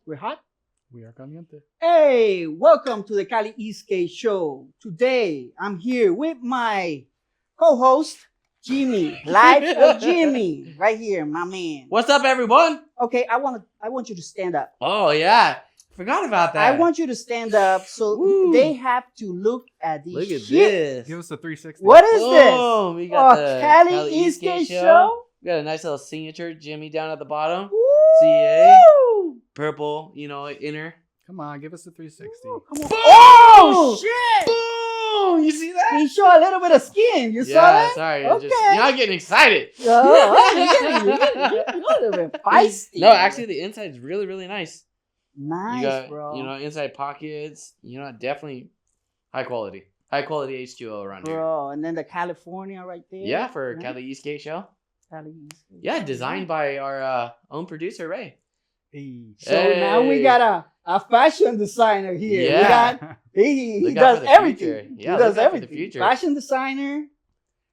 We're hot? We are caliente. Hey, welcome to the Cali Esk8 show. Today, I'm here with my co-host, Jimmy. Life of Jimmy. Right here, my man. What's up, everyone? Okay, I want you to stand up. Oh, yeah. Forgot about that. I want you to stand up so Woo. they have to look at these Look at shit. this. Give us the 360. What is this? Oh, we got the Cali Cali Esk8 Esk8 show? We got a nice little signature Jimmy down at the bottom. Woo! CA. Purple, inner. Come on, give us the 360. Oh, come on. Oh, shit! Boom! You see that? He showed a little bit of skin. You saw that? Sorry. Okay. You're not getting excited. You're a little bit feisty. No, actually, the inside is really, really nice. Nice, You got, bro. inside pockets. Definitely high quality. High quality H2O around here. Bro, and then the California right there. Yeah, for Cali Esk8 show. Cali Esk8. Yeah, designed by our own producer, Ray. Hey. So now we got a fashion designer here. Yeah. He Look out does for the everything. future. He Yeah, does look out for the everything. future. Fashion designer.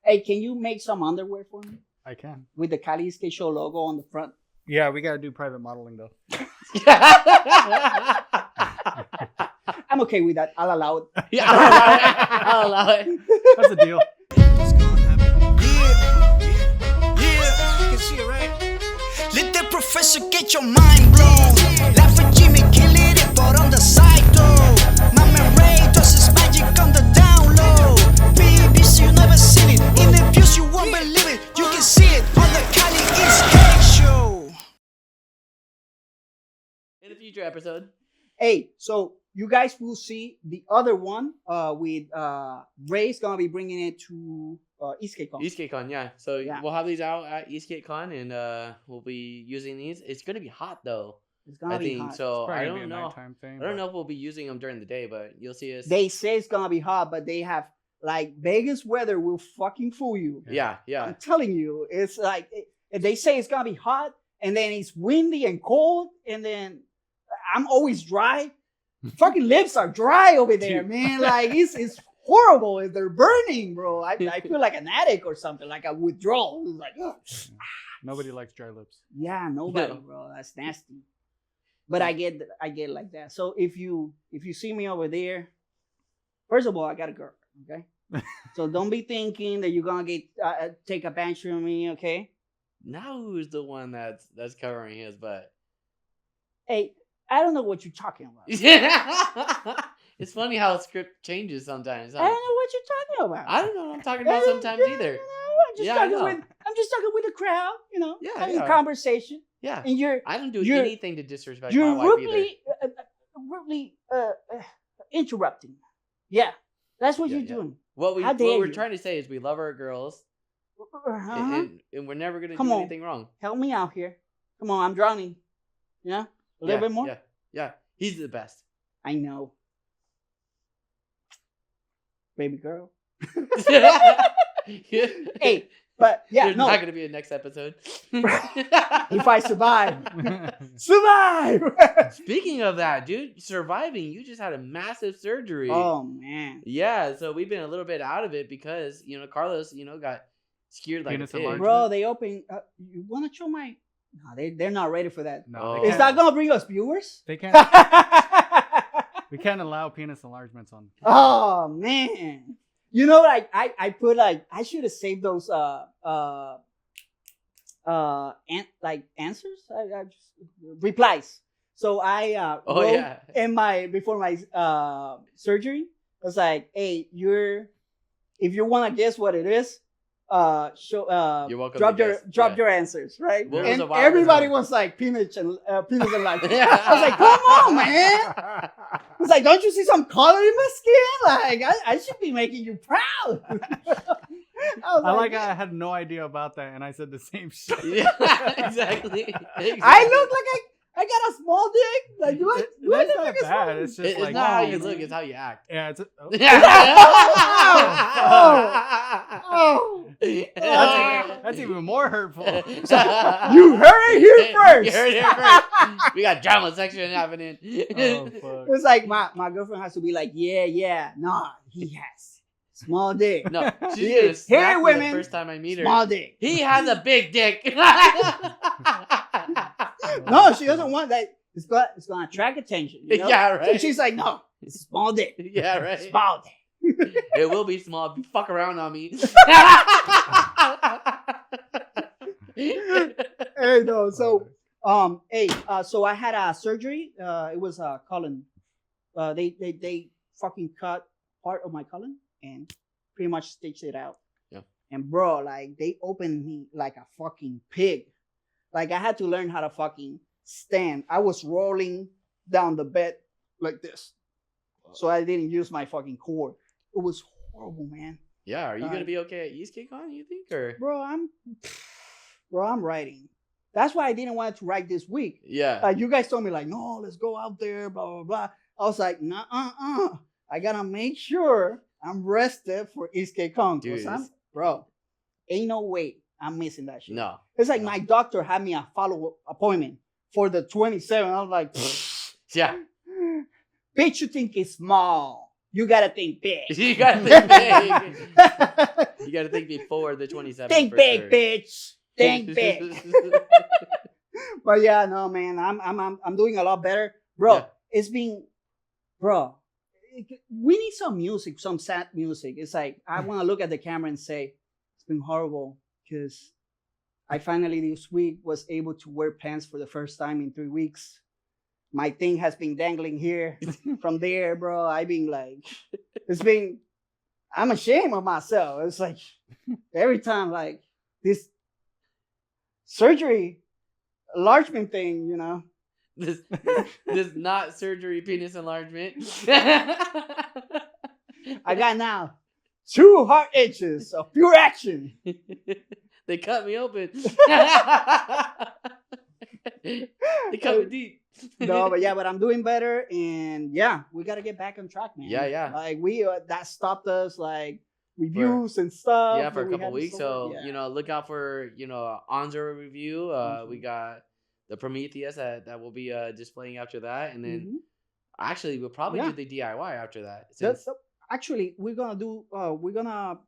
Hey, can you make some underwear for me? I can. With the Cali Esk8 show logo on the front. Yeah, we gotta do private modeling though. I'm okay with that. I'll allow it. Yeah, I'll allow it. That's a deal. Yeah, you can see it, right? Let the professor get your mind blown. Laugh at Jimmy, kill it, but on the side though. My man Ray does his magic on the down low. BBC, you never seen it. In the views, you won't believe it. You can see it on the Cali Esk8 show. In a future episode. Hey, so you guys will see the other one with Ray's gonna be bringing it to Esk8Con. Esk8Con, yeah. So Yeah. we'll have these out at Esk8Con, and we'll be using these. It's gonna be hot though. It's gonna I be think hot. so. Probably I gonna be don't a know. nighttime thing. I don't know if we'll be using them during the day, but you'll see us. They say it's gonna be hot, but they have like Vegas weather will fucking fool you. Yeah. I'm telling you, it's like if they say it's gonna be hot, and then it's windy and cold, and then I'm always dry. Fucking lips are dry over there, man. Like it's horrible. If they're burning, bro. I feel like an addict or something, like a withdrawal. It's like, ugh. Nobody likes dry lips. Yeah, nobody, No. bro. That's nasty. But I get like that. So if you see me over there, first of all, I got a girl. Okay. So don't be thinking that you're gonna get take advantage of me. Okay. Now who's the one that's covering his butt? Hey, I don't know what you're talking about. It's funny how script changes sometimes. Huh? I don't know what you're talking about. I don't know what I'm talking about sometimes either. I'm just Yeah, I talking know. with the crowd, Yeah, having yeah. a conversation. Yeah. And I don't do you're- anything to disrespect my you're wife either. rudely interrupting. Yeah, that's what Yeah, you're yeah. doing. What How dare we're you. trying to say is we love our girls, Uh-huh. and we're never gonna Come do on. anything wrong. Help me out here. Come on, I'm drowning. Yeah, a little bit more. Yeah. He's the best. I know, baby girl. Hey, but yeah, There's no. not gonna be a next episode. If I survive, survive. Speaking of that, dude, surviving, you just had a massive surgery. Oh man. Yeah, so we've been a little bit out of it because Penis Carlos, got scared like a pig. enlargement. Bro, they open. You want to show my? No, they're not ready for that. No, Oh. they Is can't. that gonna bring us viewers? They can't. We can't allow penis enlargements on. Oh man. You know, like I put like I should have saved those answers. I just, replies. So I Oh, wrote yeah. in before my surgery. I was like, hey, if you want to guess what it is, You're welcome drop to your guess. drop Yeah. your answers, right? What was And the wildest everybody one? was like penis and enlargement. Yeah. I was like, come on, man. It's like, don't you see some color in my skin? Like, I should be making you proud. I like I had no idea about that, and I said the same shit. Yeah, exactly. I look like I got a small dick. Like, do I It's look not like a small bad. dick? It's just It's like not how oh, you man. look; it's how you act. yeah. It's Oh, that's even more hurtful. you heard it here first. You heard it here first. We got drama section happening. Oh, fuck. It's like my girlfriend has to be like, yeah, nah, he has small dick. No, she's Yeah, gonna snap hey, me women, the first time I meet her. Small dick. He has a big dick. No, she doesn't want that. It's gonna attract attention. You know? Yeah, right. So she's like, no, it's a small dick. Yeah, right. Small dick. It will be small if you fuck around on me. Hey, no. So, so I had a surgery. It was colon. They fucking cut part of my colon and pretty much stitched it out. Yeah. And bro, like they opened me like a fucking pig. Like I had to learn how to fucking stand. I was rolling down the bed like this, so I didn't use my fucking core. It was horrible, man. Yeah, are you gonna be okay at East KCON, you think, or? Bro, I'm writing. That's why I didn't want to write this week. Yeah. You guys told me like, no, let's go out there, blah blah blah. I was like, nah, I gotta make sure I'm rested for East KCON. Dude, Bro, ain't no way I'm missing that shit. No. It's like my doctor had me a follow-up appointment for the 27th. I was like, yeah. Bitch, you think it's small. You gotta think big. You gotta think big. You gotta think before the 27th. Think big, sure. Bitch. Think big. But yeah, no, man, I'm doing a lot better, bro. Yeah. It's been, bro. We need some music, some sad music. It's like I want to look at the camera and say it's been horrible because I finally this week was able to wear pants for the first time in 3 weeks. My thing has been dangling here from there, bro. I've been like, I'm ashamed of myself. It's like every time, like this surgery enlargement thing, you know. This not surgery penis enlargement. I got now 2 hard inches of pure action. They cut me open. They cut me deep. No, but I'm doing better, and yeah, we gotta get back on track, man. Yeah. Like we that stopped us, like reviews and stuff. Yeah, for a couple weeks. So look out for Anzor review. We got the Prometheus that will be displaying after that, and then actually we'll probably do the DIY after that. Actually, we're gonna do. We're gonna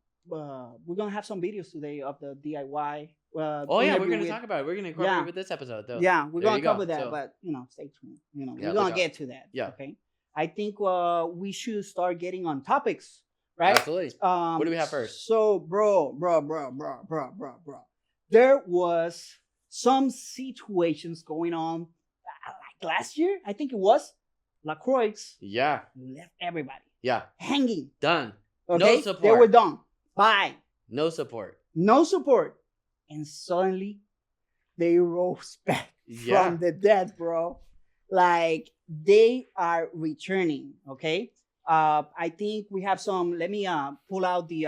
have some videos today of the DIY. We're gonna talk about it. We're gonna incorporate it with this episode, though. Yeah, we're gonna cover that, but stay tuned. We're gonna get to that. Yeah. Okay. I think we should start getting on topics, right? Absolutely. What do we have first? So, bro, there was some situations going on like last year. I think it was LaCroix. Yeah. Left everybody. Yeah. Hanging. Done. Okay? No support. They were done. Bye. No support. No support. And suddenly they rose back from the dead, bro. Like they are returning. Okay. I think we have some. Let me pull out the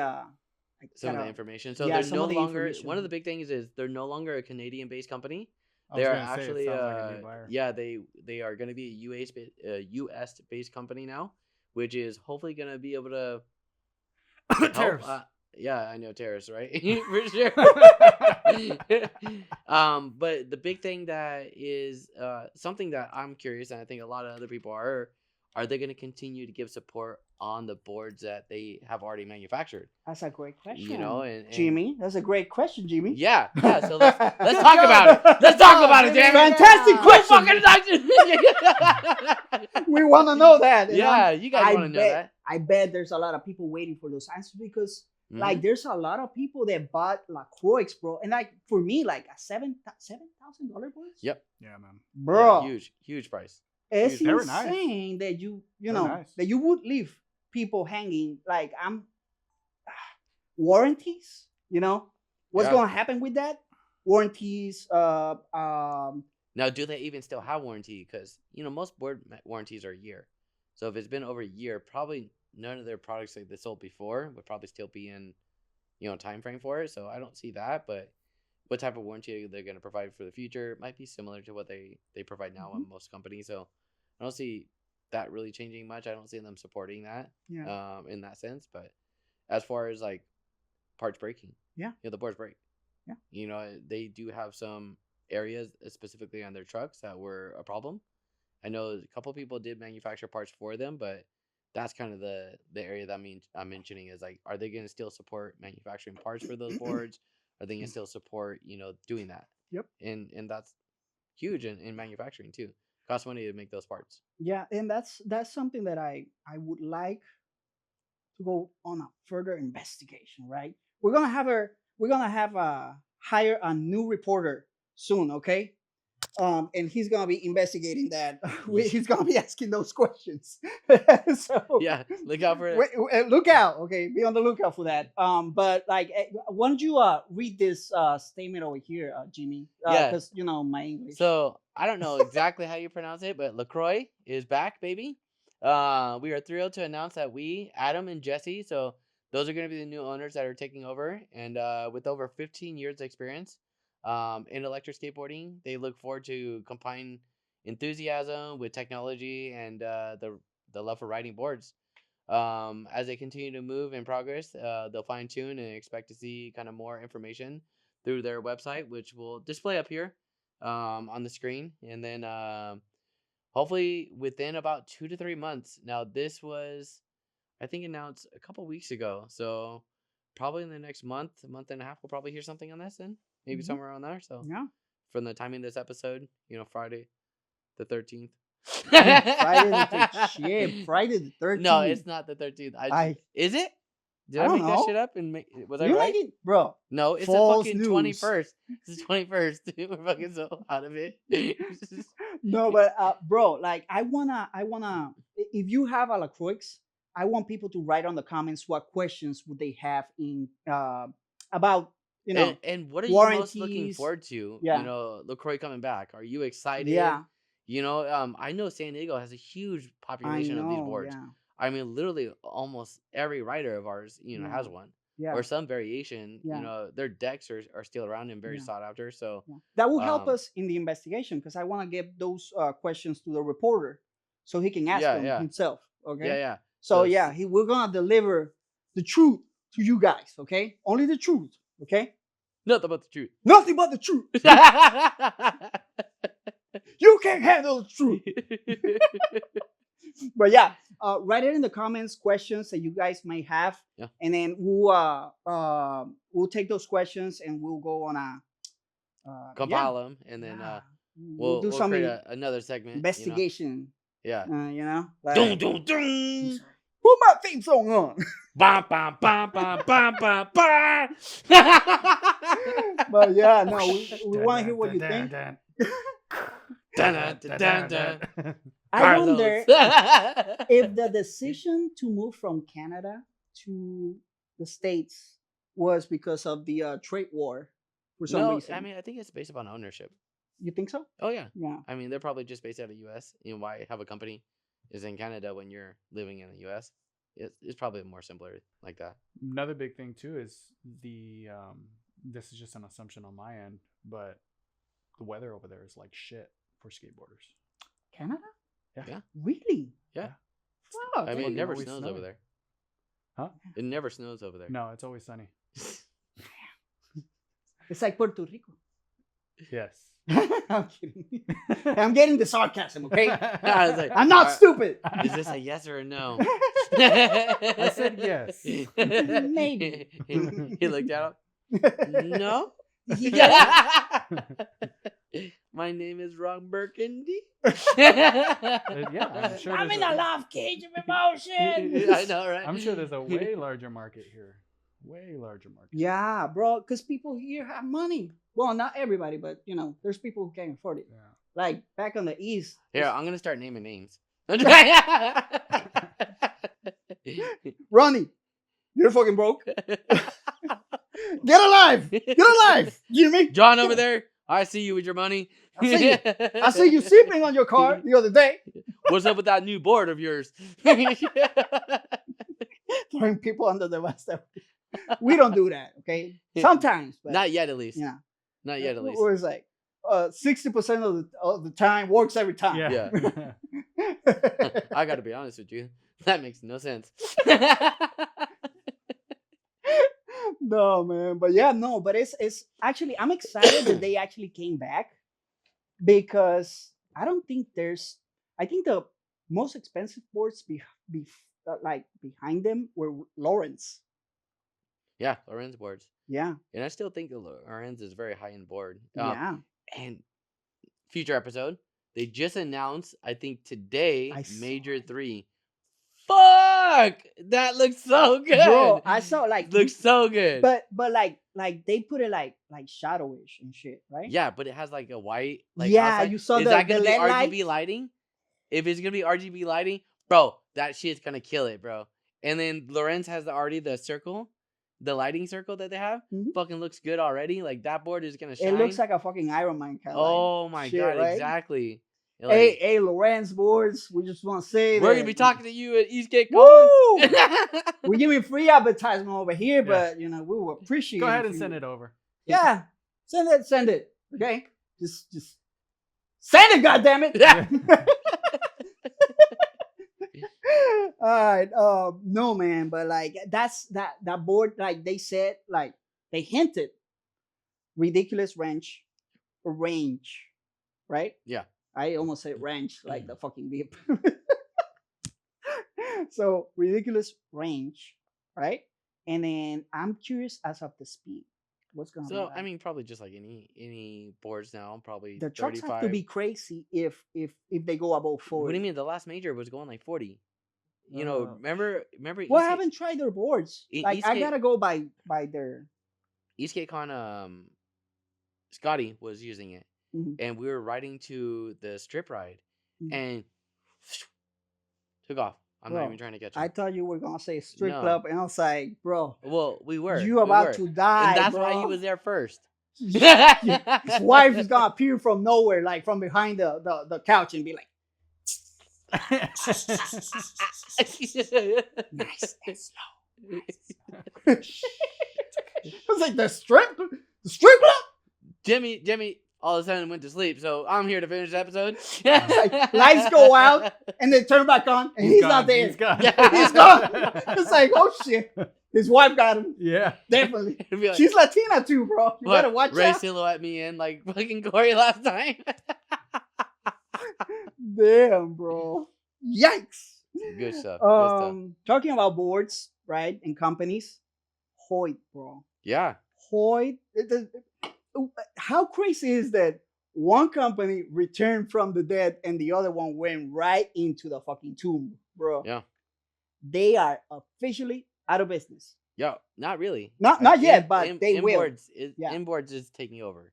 some of the information. So they're no longer. One of the big things is they're no longer a Canadian-based company. They are actually they are going to be a US-based company now, which is hopefully going to be able to tariffs. Yeah, I know tariffs, right? For sure. But the big thing that is something that I'm curious, and I think a lot of other people are they going to continue to give support on the boards that they have already manufactured? That's a great question. And Jimmy, that's a great question, Jimmy. Yeah. So let's talk about it. Let's talk about it, Jimmy. Fantastic question. We want to know that. Yeah, you guys want to know that. I bet there's a lot of people waiting for those answers because like there's a lot of people that bought LaCroix, bro. And like for me, like a $7,000 boards. Yep. Yeah, man. Bro. Yeah, huge price. It's insane that you know that you would leave people hanging. Like warranties, what's going to happen with that? Warranties. Now, do they even still have warranty? Because most board warranties are a year. So if it's been over a year, probably none of their products that they sold before would probably still be in time frame for it. So I don't see that. But what type of warranty they're going to provide for the future might be similar to what they provide now on most companies. So I don't see that really changing much. I don't see them supporting that in that sense. But as far as like parts breaking, the boards break. Yeah. They do have some areas specifically on their trucks that were a problem. I know a couple people did manufacture parts for them, but that's kind of the area that I'm mentioning is like, are they going to still support manufacturing parts for those boards? Are they going to still support, doing that? Yep. And that's huge in manufacturing too. costs money to make those parts. Yeah, and that's something that I would like to go on a further investigation. Right, we're gonna have hire a new reporter soon. Okay, and he's gonna be investigating that. He's gonna be asking those questions. So Yeah, look out for it. look out. Okay, be on the lookout for that. But like, why don't you read this statement over here, Jimmy? Yeah. Because you know my English. So I don't know exactly how you pronounce it, but LaCroix is back, baby. We are thrilled to announce that Adam and Jesse, so those are going to be the new owners that are taking over, and with over 15 years experience in electric skateboarding, they look forward to combining enthusiasm with technology and the love for riding boards. As they continue to move and progress, they'll fine tune and expect to see kind of more information through their website, which will display up here on the screen, and then hopefully within about 2 to 3 months. Now this was, I think, announced a couple weeks ago, so probably in the next month and a half, we'll probably hear something on this. Then maybe somewhere around there. So yeah, from the timing of this episode, Friday the 13th. Friday the 13th. No, it's not the 13th. Is it? Did I make that shit up and was I right? Bro. No, it's False the fucking news. 21st. It's the 21st. We're fucking so out of it. No, but bro, like I wanna if you have a LaCroix, I want people to write on the comments what questions would they have in about and what are you most looking warranties. forward to? Yeah. LaCroix coming back. Are you excited? Yeah. I know San Diego has a huge population of these boards. Yeah. I mean, literally almost every rider of ours, has one. Yeah. Or some variation. Yeah. Their decks are still around and very sought after. So that will help us in the investigation, because I want to give those questions to the reporter so he can ask them himself. Okay. Yeah. So we're gonna deliver the truth to you guys. Okay, only the truth. Okay. Nothing but the truth. Nothing but the truth. You can't handle the truth. But yeah, write it in the comments, questions that you guys might have, and then we'll take those questions and we'll go on a compile them, and then we'll do some create another segment investigation. Yeah. Like, dun, dun, dun. Put my theme song on. Bam, bam, bam, bam, bam, bam, bam. But yeah, no, we want to hear what you think. I wonder if the decision to move from Canada to the States was because of the trade war for some reason. I mean, I think it's based upon ownership. You think so? Oh, yeah. Yeah. I mean, they're probably just based out of the U.S. Why have a company is in Canada when you're living in the U.S.? It's probably more simpler like that. Another big thing, too, is this is just an assumption on my end, but the weather over there is like shit for skateboarders. Canada? Yeah. Really? Yeah. Fuck. I mean, it never always snows snowing. over there. Huh? It never snows over there. No, it's always sunny. It's like Puerto Rico. Yes. I'm kidding. I'm getting the sarcasm, okay? I was like, I'm not stupid. Is this a yes or a no? I said yes. Maybe. He looked at him. No. My name is Ron Burgundy. Yeah, I'm sure. I'm in a love cage of emotion. I know, right? I'm sure there's a way larger market here. Way larger market. Yeah, bro, because people here have money. Well, not everybody, but there's people who can't afford it. Yeah. Like back on the East. Here, I'm gonna start naming names. Ronnie, you're fucking broke. Get alive! Get alive! You hear me? John over there, I see you with your money. I see you sleeping on your car the other day. What's up with that new board of yours? Throwing people under the bus. We don't do that, okay? Sometimes, but not yet, at least. Yeah, not yet, at least. Or it's like 60% of the time works every time. Yeah. I gotta be honest with you. That makes no sense. No, man. But yeah, no. But it's actually, I'm excited that they actually came back, because I don't think I think the most expensive boards behind them were Lawrence. Yeah, Lorenz boards. Yeah. And I still think the Lorenz is a very high-end board. Yeah. And future episode, They just announced, I think today, I saw Major 3. Fuck! That looks so good. Bro, I saw like looks so good. but like they put it like shadowish and shit, right? Yeah, but it has like a white like Yeah, outside. you saw Is the that gonna be LED RGB lights? lighting? If it's gonna be RGB lighting, bro, that shit's gonna kill it, bro. And then Lorenz has the circle, the lighting circle that they have. Mhm. Fucking looks good already. Like that board is gonna shine. It looks like a fucking Iron Man kind of oh my shit, god, right? exactly. Hey, Lorenz Boards, we just want to say we're that gonna be talking to you at Eastgate Woo! Con. We're giving free advertisement over here, Yeah. but we will appreciate. Go ahead it and if send you- it over. Yeah, send it. Okay, just send it, goddammit. All right. No, man, but like that's that board. Like they said, like they hinted, ridiculous range, right? Yeah. I almost said range, like the fucking beep. So ridiculous range, right? And then I'm curious as of the speed. What's going on? So I mean, probably just like any boards now, probably the trucks 35. have to be crazy if they go above 40. What do you mean? The last major was going like 40. You know, remember? Well, I Eastgate- haven't tried their boards. E- Like I Eastgate- gotta go by their. Eastgate Con, Scotty was using it, Mhm. and we were riding to the strip ride, Mhm. and took off. I'm not Bro, even trying to catch him. I thought you were gonna say strip No. club, and I was like, bro, Well, we were. you we about were. to die. And that's bro. why he was there first. His wife is gonna appear from nowhere, like from behind the couch, and be like, nice and slow. I was like, the strip club. Jimmy all of a sudden went to sleep, so I'm here to finish the episode. Like, lights go out, and then turn back on, and he's not gone. there. He's gone. He's gone. It's like, oh shit. His wife got him. Yeah. Definitely. It'd be like, She's Latina too, bro. You better watch Ray out. silhouette me in like fucking Corey last time. Damn, bro. Yikes. Good stuff. Good stuff. Talking about boards, right, and companies, Hoyt, bro. Yeah. Hoyt. How crazy is that? One company returned from the dead, and the other one went right into the fucking tomb, bro. Yeah. They are officially out of business. Yo, not really. Not yet, but they will. Yeah. Inboards is taking over.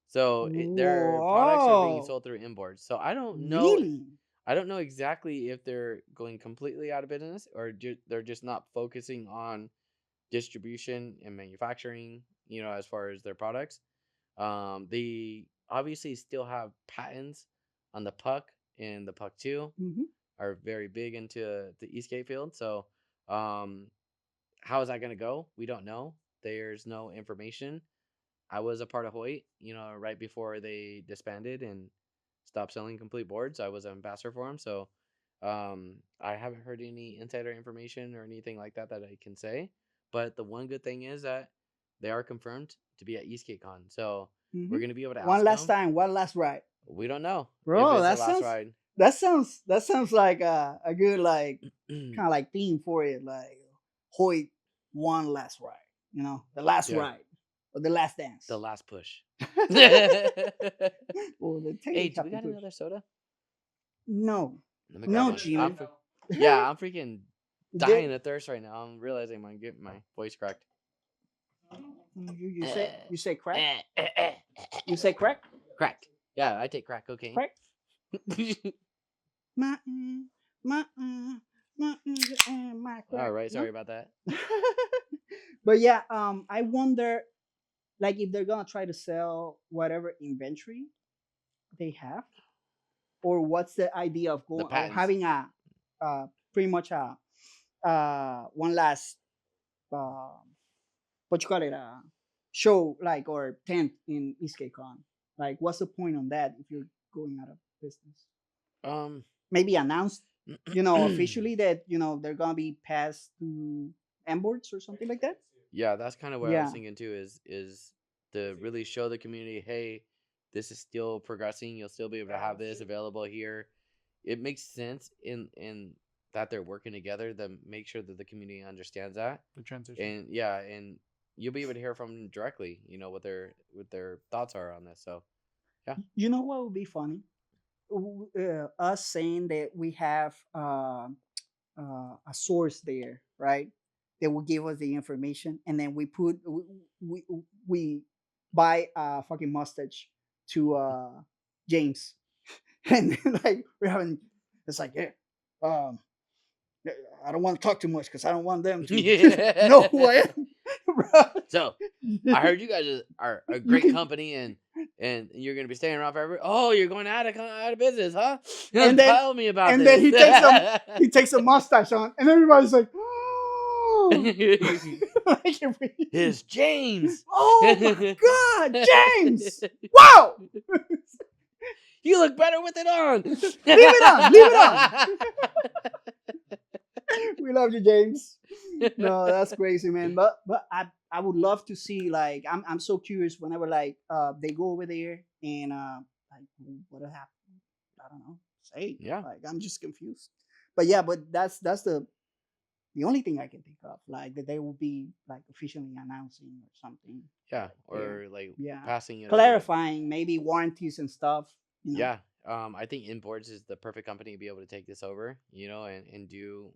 So their products are being Whoa. sold through inboards. So I don't know. Really? I don't know exactly if they're going completely out of business or they're just not focusing on distribution and manufacturing, as far as their products. They obviously still have patents on the puck and the puck 2 Mm-hmm. are very big into the Eastgate field. So how is that going to go? We don't know. There's no information. I was a part of Hoyt, right before they disbanded and stopped selling complete boards. I was an ambassador for them. So I haven't heard any insider information or anything like that I can say. But the one good thing is that they are confirmed to be at Eastgate Con. So we're going to be able to ask one last them. time, one last ride. We don't know. Bro, if that it's the last sounds ride. that sounds like a good kind of like theme for it, like Hoyt one last ride, the last Yeah. ride or the last dance. The last push. Or the Hey, do Captain we got Push. another soda? No, Let me No, grab one. Jimmy. Yeah, I'm freaking Did- dying of thirst right now. I'm realizing I'm getting my voice cracked. You say crack? You say crack? Crack. Yeah, I take crack cocaine. Crack? My crack. All right, No? sorry about that. But yeah, I wonder, like, if they're gonna try to sell whatever inventory they have, or what's the idea of going patents. having a pretty much a one last what you call it, show, like, or tent in Eastgate Con. Like, what's the point on that if you're going out of business? Maybe announced, officially that they're gonna be passed to M boards or something like that. Yeah, that's kind of what I Yeah. was thinking too. Is to really show the community, hey, this is still progressing. You'll still be able to have this available here. It makes sense in that they're working together to make sure that the community understands that. The transition. And yeah, and you'll be able to hear from them directly, what their thoughts are on this. So You know what would be funny? us saying that we have a source there, right? That will give us the information, and then we buy a fucking mustache to James, and then, like we're having, it's like, yeah, um, I don't want to talk too much because I don't want them to know who I am. So I heard you guys are a great company, and you're gonna be staying around forever. Oh, you're going out of business, huh? And then, Tell me about and this. then he takes a mustache on, and everybody's like, oh, It's James. Oh my God, James! Wow, you look better with it on. Leave it on. We love you, James. No, that's crazy, man. But I would love to see, like, I'm so curious whenever, like, they go over there and like, what happened? I don't know. Say, Yeah. Like, I'm just confused. But yeah, but that's the only thing I can think of, like, that they will be, like, officially announcing or something. Yeah, or like passing it, clarifying maybe warranties and stuff. You know? Yeah. I think Imports is the perfect company to be able to take this over, and do,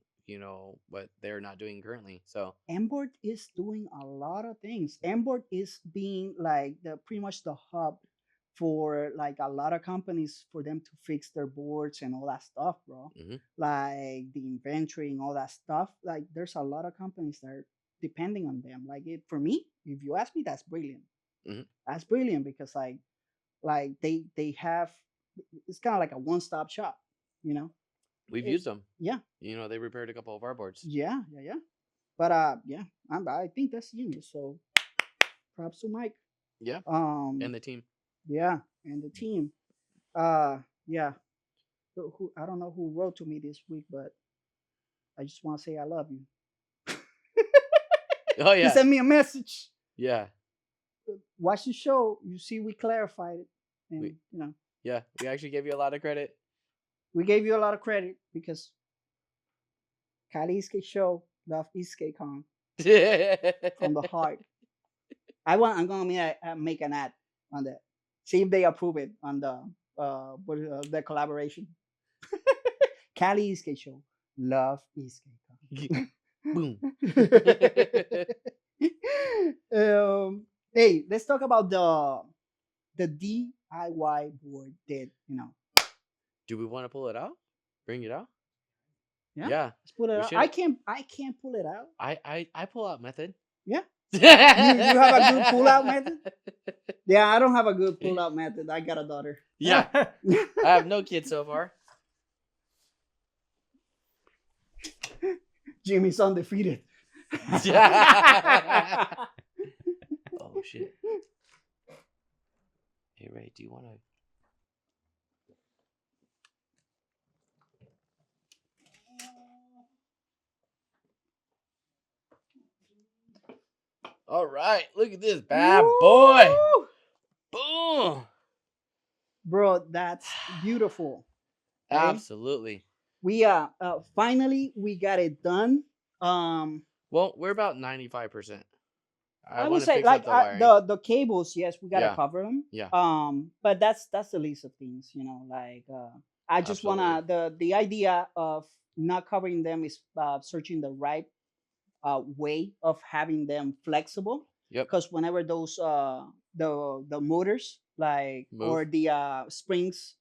what they're not doing currently. So Mbord is doing a lot of things. Mbord is being like pretty much the hub for, like, a lot of companies for them to fix their boards and all that stuff, bro. Like the inventory and all that stuff. Like, there's a lot of companies that are depending on them. Like, for me, if you ask me, that's brilliant. That's brilliant because like they have, it's kind of like a one-stop shop, we've used them. Yeah. They repaired a couple of our boards. Yeah. But yeah, I think that's genius. So props to Mike. Yeah. And the team. Yeah, and the team. Yeah. Who I don't know who wrote to me this week, but I just want to say I love you. Oh yeah. He sent me a message. Yeah. Watch the show. You see, we clarified it, and Yeah, we actually gave you a lot of credit. We gave you a lot of credit because Cali Esk8 show love Esk8 Con from the heart. I'm gonna make an ad on that. See if they approve it on the collaboration. Cali Esk8 show love Esk8 Boom. Con. Hey, let's talk about the DIY board that Do we want to pull it out? Bring it out? Yeah. Yeah. Let's pull it out. should. I can't pull it out. I pull out method. Yeah. You have a good pull out method? Yeah, I don't have a good pull out method. I got a daughter. Yeah. I have no kids so far. Jimmy's undefeated. Oh shit. Hey Ray, do you want to? All right, look at this bad boy. Boom. Bro, that's beautiful. Right? Absolutely. We finally we got it done. Well, we're about 95%. I would say, like, the cables, yes, we gotta cover them. Yeah. But that's the least of things, like I just wanna the idea of not covering them is searching the right way of having them flexible. Yep. Because whenever those the motors, like, move, or the springs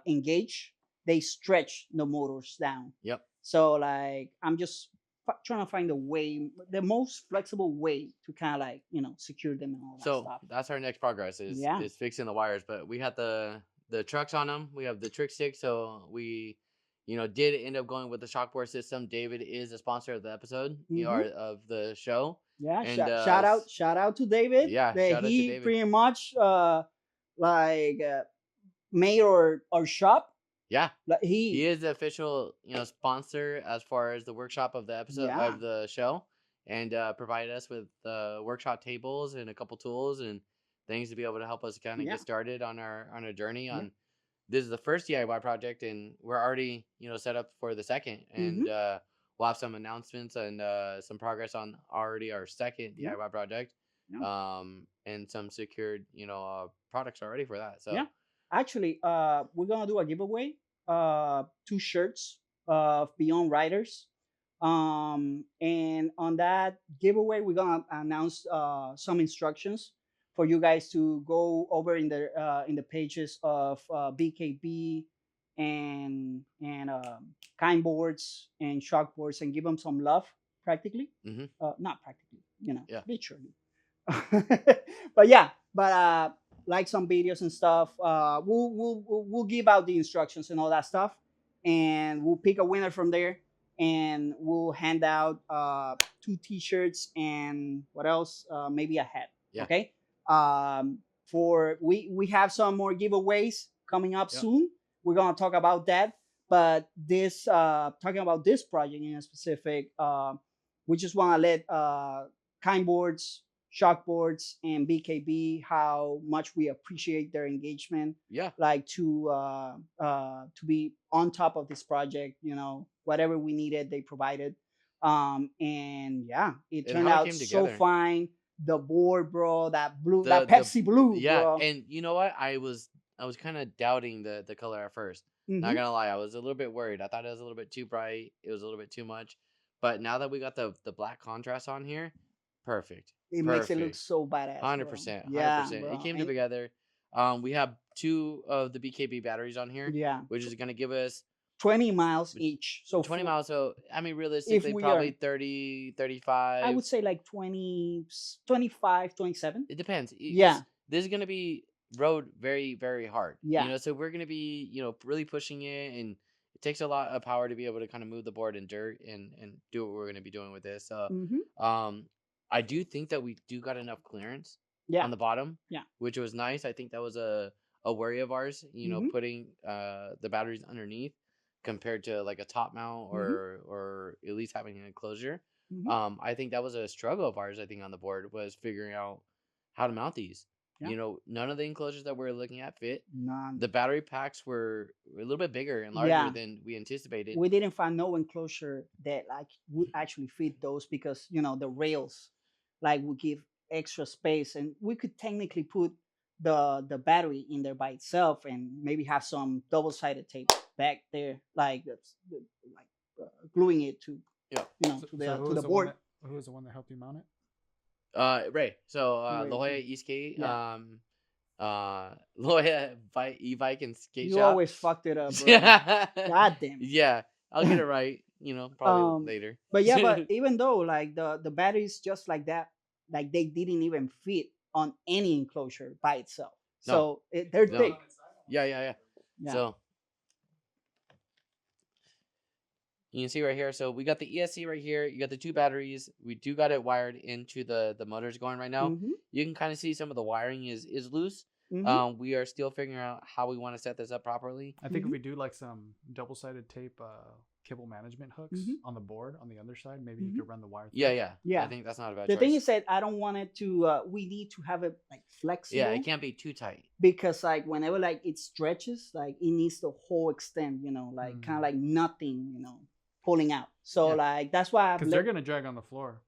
engage, they stretch the motors down. Yep. So, like, I'm just trying to find the most flexible way to kind of, like, secure them and all that stuff. So that's our next progress is fixing the wires. But we had the trucks on them. We have the trick stick. So we, did end up going with the Shoc Board system. David is a sponsor of the episode, of the show. Yeah. And, shout out to David. Yeah. That he pretty much made our shop. Yeah, like he is the official sponsor as far as the workshop of the episode of the show, and provided us with workshop tables and a couple tools and things to be able to help us kind of get started on our journey. On this is the first DIY project, and we're already set up for the second, and we'll have some announcements and some progress on already our second DIY project, and some secured products already for that. So Actually, we're gonna do a giveaway. 2 shirts of Beyond Riders. And on that giveaway, we're gonna announce some instructions for you guys to go over in the pages of BKB and Kind Boards and Shoc Boards and give them some love, practically. Mhm. Not practically, Yeah. literally. But yeah, but like some videos and stuff. We'll give out the instructions and all that stuff, and we'll pick a winner from there, and we'll hand out 2 T-shirts and what else? Maybe a hat. Yeah. Okay. For we have some more giveaways coming up Yep. soon. We're gonna talk about that. But this talking about this project in a specific, we just want to let Kind Boards, Shoc Boards, and BKB how much we appreciate their engagement. Yeah. Like to be on top of this project. Whatever we needed, they provided. And yeah, it And turned how it out came so together. fine. The board, bro, that blue, The- that the- Pepsi blue, Yeah, bro. and you know what? I was kind of doubting the color at first. Not Mhm. gonna lie, I was a little bit worried. I thought it was a little bit too bright. It was a little bit too much. But now that we got the black contrast on here, perfect. It makes it look Perfect. so badass. 100%. Yeah, 100%. bro. It came And- together. We have 2 of the BKB batteries on here, Yeah, which is gonna give us 20 miles Which- each. So 20 for- miles. So I mean, realistically, we probably are- 30, 35. I would say like 20, 25, 27. It depends. Yeah. This is gonna be road very, very hard. Yeah. So we're gonna be, really pushing it, and it takes a lot of power to be able to kind of move the board in dirt and do what we're gonna be doing with this. So, Mm-hmm. I do think that we do got enough clearance Yeah. on the bottom. Yeah. Which was nice. I think that was a worry of ours. Mhm. Putting the batteries underneath compared to like a top mount or at least having an enclosure. Mhm. I think that was a struggle of ours. I think on the board was figuring out how to mount these. Yeah. None of the enclosures that we're looking at fit. None. The battery packs were a little bit bigger and larger Yeah. than we anticipated. We didn't find no enclosure that like would actually fit those because the rails like would give extra space, and we could technically put the battery in there by itself and maybe have some double-sided tape back there, like gluing it to Yeah. to So the who to was the the board. who was the one that helped you mount it? Ray. So Ray, La Jolla yeah. Esk8, Yeah. La Jolla e-bike and skate You shop. always fucked it up, bro. Yeah. God damn it. Yeah, I'll get it right. Probably later. But yeah, but even though like the batteries just like that, like they didn't even fit on any enclosure by itself. No. So they're No. thick. Yeah. Yeah. So you can see right here. So we got the ESC right here. You got the 2 batteries. We do got it wired into the motors going right now. Mhm, You can kind of see some of the wiring is loose. mhm. We are still figuring out how we want to set this up properly. I think Mhm. if we do like some double-sided tape cable management hooks Mhm. on the board on the underside, maybe you Mhm. could run the wire. Yeah, through. yeah. Yeah. I think that's not a bad The choice. thing is that I don't want it to. We need to have it like flexible. Yeah, it can't be too tight. Because like whenever like it stretches, like it needs the whole extent. Like kind of like nothing. Pulling out. So Yeah. like that's why I've Because they're gonna drag on the floor.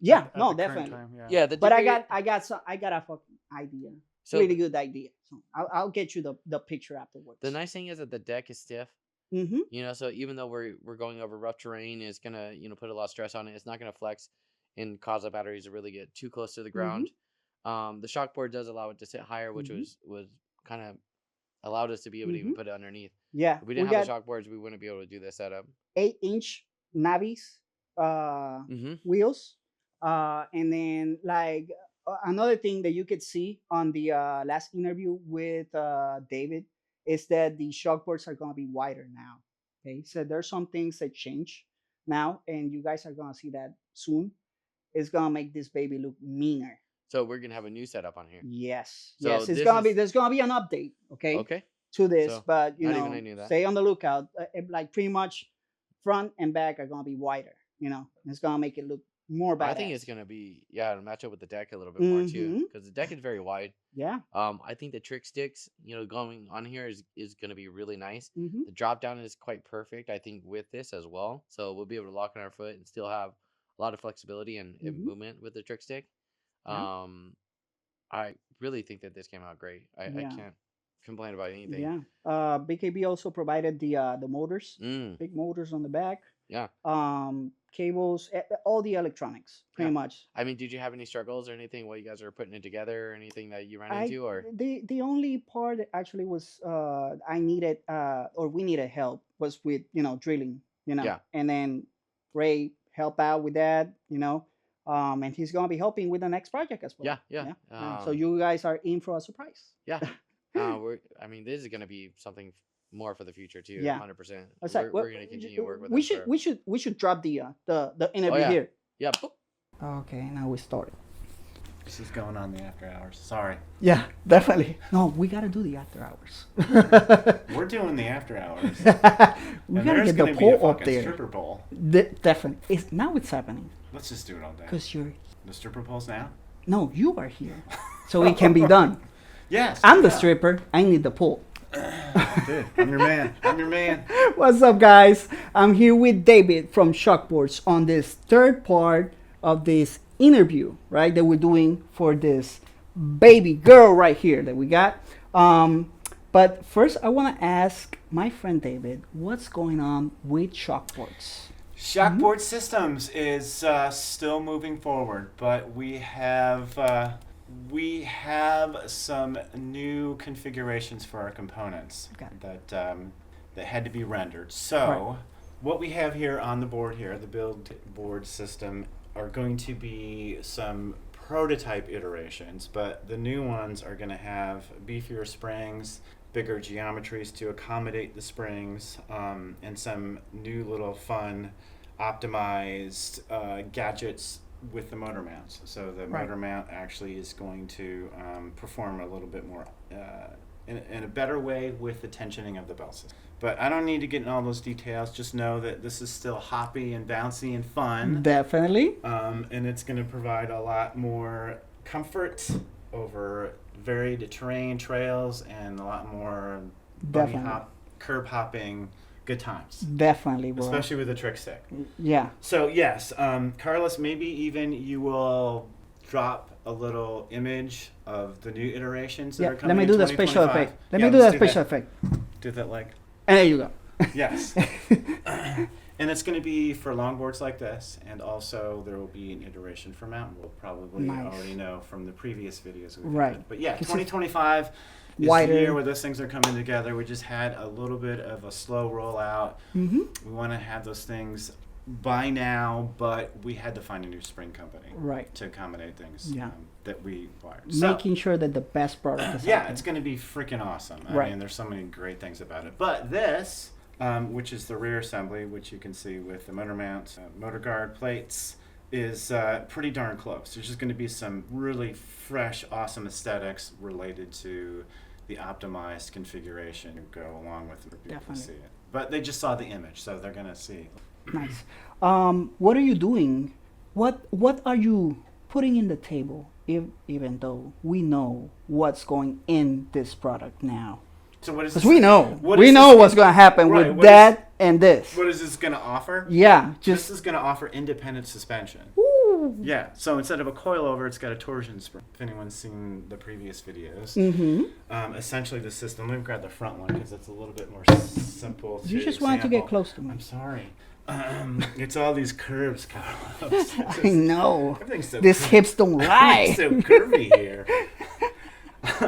yeah, at no, the current definitely. time, Yeah, the But I degree- got a fucking idea. so Really good idea. So I'll get you the picture afterwards. the nice thing is that the deck is stiff. Mm-hmm. So even though we're going over rough terrain, it's gonna put a lot of stress on it. It's not gonna flex and cause the batteries to really get too close to the ground. The Shoc Board does allow it to sit higher, which was kind of allowed us to be able to even put it underneath. Yeah. If we didn't have the Shoc Boards, we wouldn't be able to do this setup. 8-inch Navis wheels. And then like another thing that you could see on the last interview with David is that the Shoc Boards are going to be wider now. Okay, so there's some things that change now, and you guys are going to see that soon. It's going to make this baby look meaner. So we're gonna have a new setup on here. Yes. So Yes, this there's gonna be an update, okay, Okay. to this, So, but not even I knew that. stay on the lookout. Like pretty much front and back are gonna be wider. It's gonna make it look more badass. I think it's gonna be to match up with the deck a little bit more too, Mhm. because the deck is very wide. Yeah. I think the trick sticks, going on here is gonna be really nice. Mm-hmm. The drop down is quite perfect, I think, with this as well. So we'll be able to lock on our foot and still have a lot of flexibility and Mhm. movement with the trick stick. Yeah. I really think that this came out great. I Yeah. can't complain about anything. Yeah. BKB also provided the motors, big motors on the back. Yeah. Cables, all the electronics, pretty much. I mean, did you have any struggles or anything while you guys are putting it together, or anything that you ran into, or the only part that actually was I needed or we needed help was with drilling, Yeah. and then Ray helped out with that, and he's gonna be helping with the next project as well. Yeah. So you guys are in for a surprise. Yeah. I mean, this is gonna be something more for the future too. Yeah. 100%. We're We're gonna continue to work with we them should for- we should drop the interview yeah. here. Yeah. Okay, now we start. This is going on the after hours. Sorry. Yeah, definitely. No, we gotta do the after hours. We're doing the after hours. We And gotta there's get the gonna be a pole up fucking there. stripper pole. Definitely. Now it's happening Let's just do it all day. because you're The stripper pole's now? no, you are here, so it can be done. Yes. I'm the yeah. stripper. I need the pole. Dude, I'm your man. I'm your man. What's up, guys? I'm here with David from Shoc Boards on this third part of this interview, right? That we're doing for this baby girl right here that we got. But first, I want to ask my friend David, what's going on with Shoc Boards? Shoc Board Systems is still moving forward, but we have some new configurations for our components that had to be rendered. So what we have here on the board here, the build board system, are going to be some prototype iterations, but the new ones are going to have beefier springs, bigger geometries to accommodate the springs, and some new little fun optimized gadgets with the motor mounts. So the motor mount actually is going to perform a little bit more in a better way with the tensioning of the bell system. But I don't need to get in all those details. Just know that this is still hoppy and bouncy and fun. Definitely. And it's going to provide a lot more comfort over varied terrain, trails, and a lot more bunny hop, curb hopping, good times. Definitely, bro. Especially with the trick stick. Yeah. So yes, Carlos, maybe even you will drop a little image of the new iterations that are coming. Let me do in the special 2025. effect. Let me do that special effect. Do that like. And there you go. Yes. And it's going to be for longboards like this, and also there will be an iteration for mountain. We'll probably already know from the previous videos we've done. But yeah, 2025 is the year where those things are coming together. We just had a little bit of a slow rollout. We want to have those things by now, but we had to find a new spring company to accommodate things that we required. Making sure that the best product is yeah, it's going to be freaking awesome. I mean, there's so many great things about it. But this, which is the rear assembly, which you can see with the motor mounts, motor guard plates, is pretty darn close. There's just going to be some really fresh, awesome aesthetics related to the optimized configuration to go along with it. People see it. But they just saw the image, so they're going to see. Nice. What are you doing? What are you putting in the table, even though we know what's going in this product now? So what is this? Because we know what's going to happen with that and this. What is this going to offer? Yeah. This is going to offer independent suspension. Ooh. Yeah. So instead of a coilover, it's got a torsion spring. If anyone's seen the previous videos, essentially the system. Let me grab the front one because it's a little bit more simple. You just wanted to get close to me. I'm sorry. It's all these curves, Carlos. I know. So this hips don't lie. So curvy here.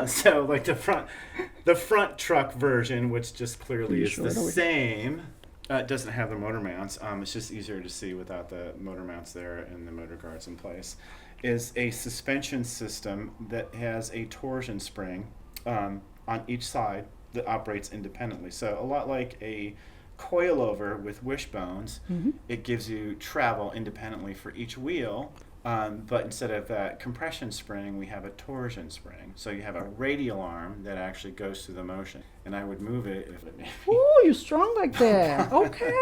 So like the front truck version, which just clearly is the same. It doesn't have the motor mounts. It's just easier to see without the motor mounts there and the motor guards in place. Is a suspension system that has a torsion spring on each side that operates independently. So a lot like a coilover with wishbones, it gives you travel independently for each wheel, but instead of that compression spring, we have a torsion spring. So you have a radial arm that actually goes through the motion, and I would move it if it. Ooh, you're strong like that. Okay.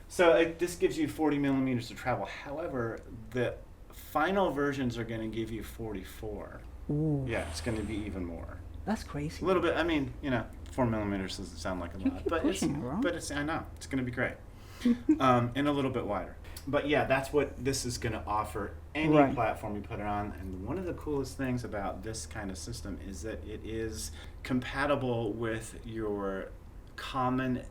So this gives you 40 millimeters of travel. However, the final versions are going to give you 44. Ooh. Yeah, it's going to be even more. That's crazy. A little bit. I mean, 4 millimeters doesn't sound like a lot, but pushing, it's I know it's going to be great. and a little bit wider. But yeah, that's what this is going to offer any Right. platform you put it on. And one of the coolest things about this kind of system is that it is compatible with your common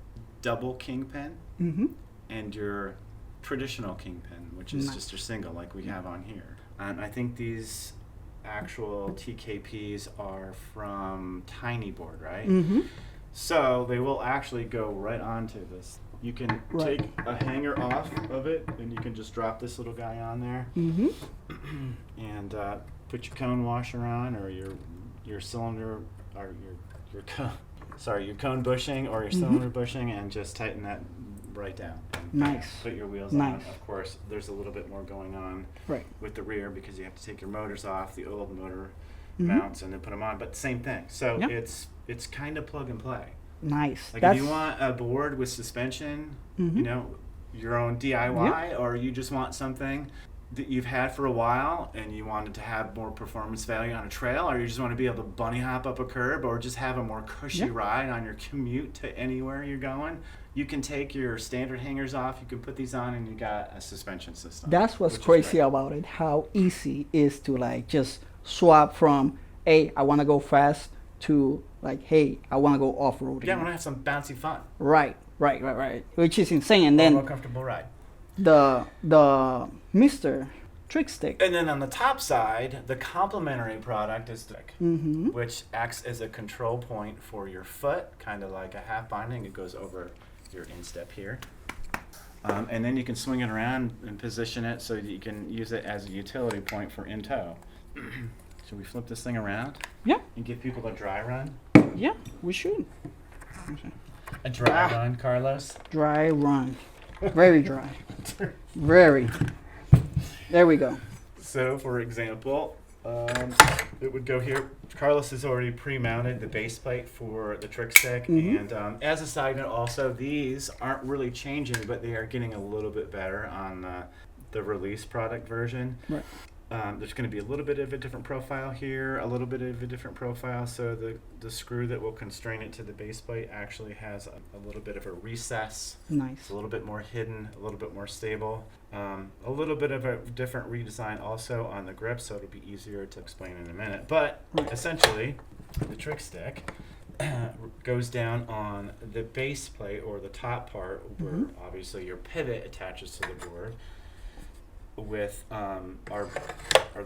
double kingpin Mm-hmm. and your traditional kingpin, which is Nice. just your single like we have on here. And I think these actual TKPs are from Tiny Board, right? Mm-hmm. So they will actually go right onto this. You can Right. take a hanger off of it, and you can just drop this little guy on there, Mm-hmm. and put your cone washer on, or your cylinder, or your cone. Sorry, your cone bushing or your cylinder bushing, and just tighten that right down. And Nice. Put your wheels Nice. on. Of course, there's a little bit more going on Right. with the rear because you have to take your motors off, the old motor Mhm. mounts, and then put them on. But same thing. So Yep. it's kind of plug and play. Nice. Like That's if you want a board with suspension, Mhm. you know, your own DIY, or you just want something that you've had for a while and you wanted to have more performance value on a trail, or you just want to be able to bunny hop up a curb, or just have a more cushy Yeah. ride on your commute to anywhere you're going, you can take your standard hangers off, you can put these on, and you got a suspension system. That's what's which is crazy great. about it. How easy it is to like just swap from, hey, I want to go fast to like, hey, I want to go off roading. Yeah, I want to have some bouncy fun. Right. Which is insane. And More then comfortable ride. the Mr. Trick Stick. And then on the top side, the complementary product is stick, Mm-hmm. which acts as a control point for your foot, kind of like a half binding. It goes over your instep here. And then you can swing it around and position it so that you can use it as a utility point for in tow. Should we flip this thing around Yeah. and give people a dry run? Yeah, we should. A dry run, Carlos? Dry run. Very dry. Very. There we go. So, for example, it would go here. Carlos has already pre-mounted the base plate for the trick stick. Mhm. And as a side note, also, these aren't really changing, but they are getting a little bit better on the release product version. Right. There's going to be a little bit of a different profile here, a little bit of a different profile. So the screw that will constrain it to the base plate actually has a little bit of a recess. It's Nice. a little bit more hidden, a little bit more stable. A little bit of a different redesign also on the grip, so it'll be easier to explain in a minute. But Right. essentially, the trick stick goes down on the base plate, or the top part, where Mhm. obviously your pivot attaches to the board, with our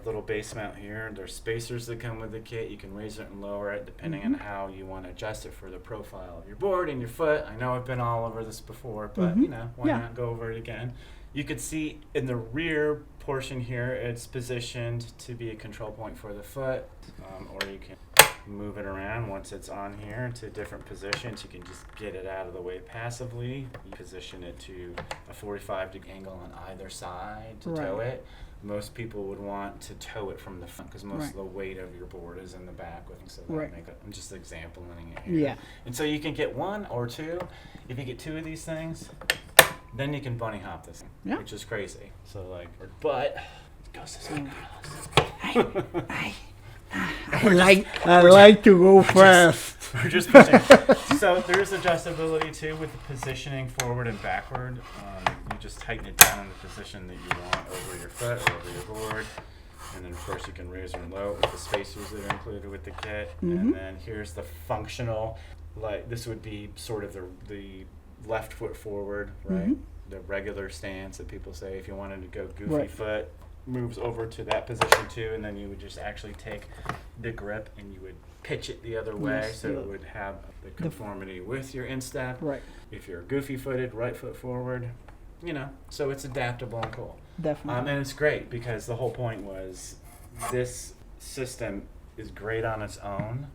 little base mount here. There's spacers that come with the kit. You can raise it and lower it depending on how you want to adjust it for the profile of your board and your foot. I know I've been all over this before, but Mhm. you know, why Yeah. not go over it again? You could see in the rear portion here, it's positioned to be a control point for the foot, or you can move it around once it's on here to different positions. You can just get it out of the way passively. You position it to a 45-degree angle on either side to tow Right. it. Most people would want to tow it from the front because most Right. of the weight of your board is in the back. So that Right. I'm just exampling it here. Yeah. And so you can get one or two. If you get two of these things, then you can bunny hop this thing, Yeah. which is crazy. So like, but it goes this way, I like to go fast. We're just pushing. So there's adjustability too with the positioning forward and backward. You just tighten it down in the position that you want over your foot or over your board. And then of course you can raise or low with the spacers that are included with the kit. Mhm. And then here's the functional, like this would be sort of the left foot forward, right? Mhm. The regular stance that people say. If you wanted to go goofy Right. foot, moves over to that position too, and then you would just actually take the grip and you would pitch it the other way, Yes, so yeah. it would have the conformity with your instep. Right. If you're goofy footed, right foot forward, you know, so it's adaptable and cool. Definitely. And it's great because the whole point was this system is great on its own,